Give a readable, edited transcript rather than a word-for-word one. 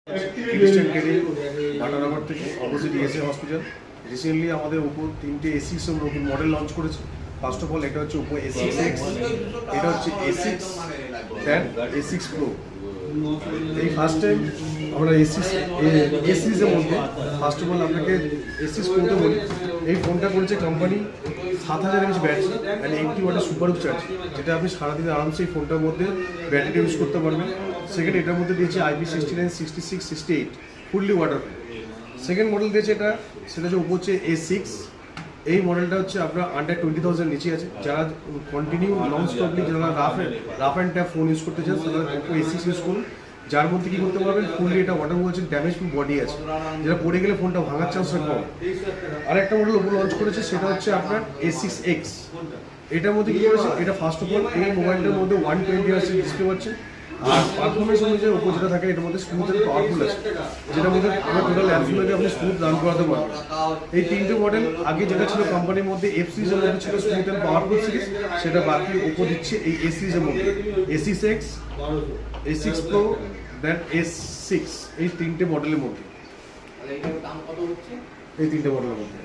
Cristian KD Batanagar থেকে opposite ESA hospital. Recently আমাদের Oppo 3টে A6 নতুন মডেল লঞ্চ করেছে। ফার্স্ট অফ অল এটা হচ্ছে ওপো A6X, এটা হচ্ছে A6 দেন A6 Pro। এই ফার্স্ট টাইম আমরা A সিরিজের মধ্যে ফার্স্ট অফ অল আপনাকে A6 Proতে বলি। এই ফোনটা করেছে কোম্পানি 7000 mAh ব্যাটারি অ্যান্ড 80 ওয়াটের সুপার চার্জ, যেটা আপনি সারাদিনে আরামসে এই ফোনটার মধ্যে ব্যাটারিটা ইউজ করতে পারবেন। সেকেন্ড এটার মধ্যে দিয়েছে IP69, 66, 68 fully waterproof. Second model দিয়েছে এটা, সেটা হচ্ছে ওপো হচ্ছে A6। এই মডেলটা হচ্ছে আপনার আন্ডার 20,000 নিচে আছে। যারা কন্টিনিউ নন স্টপলি যারা rough and tap phone use করতে চান তারা ওপো A6 ইউজ করুন, যার মধ্যে কী করতে পারবেন ফুললি এটা ওয়াটার বলছে, ড্যামেজ প্রুফ বডি আছে, যেটা পড়ে গেলে ফোনটা ভাঙার চান্সটা কম। আর একটা মডেল ওপো লঞ্চ করেছে সেটা হচ্ছে আপনার A6X। এটার মধ্যে কী করেছে, এটা ফার্স্ট অফ অল এই মোবাইলটার মধ্যে 120 Hz ডিসপ্লে পাচ্ছে। আর পারফরমেন্স অনুযায়ী ওপো যেটা থাকে এটার মধ্যে স্মুথ অ্যান্ড পাওয়ারফুল আছে, যেটার মধ্যে আমার টোটাল অ্যাপগুলোকে আপনি স্মুথ রান করাতে পারবেন। এই তিনটে মডেল আগে যেটা ছিল কোম্পানির মধ্যে F সিরিজের মধ্যে ছিল স্মুথ অ্যান্ড পাওয়ারফুল সিরিজ, সেটা বাকি ওপো দিচ্ছে এই A সিরিজের মধ্যে A6X, A6 Pro দেন A6। এই তিনটে মডেলের মধ্যে, এই তিনটে মডেলের মধ্যে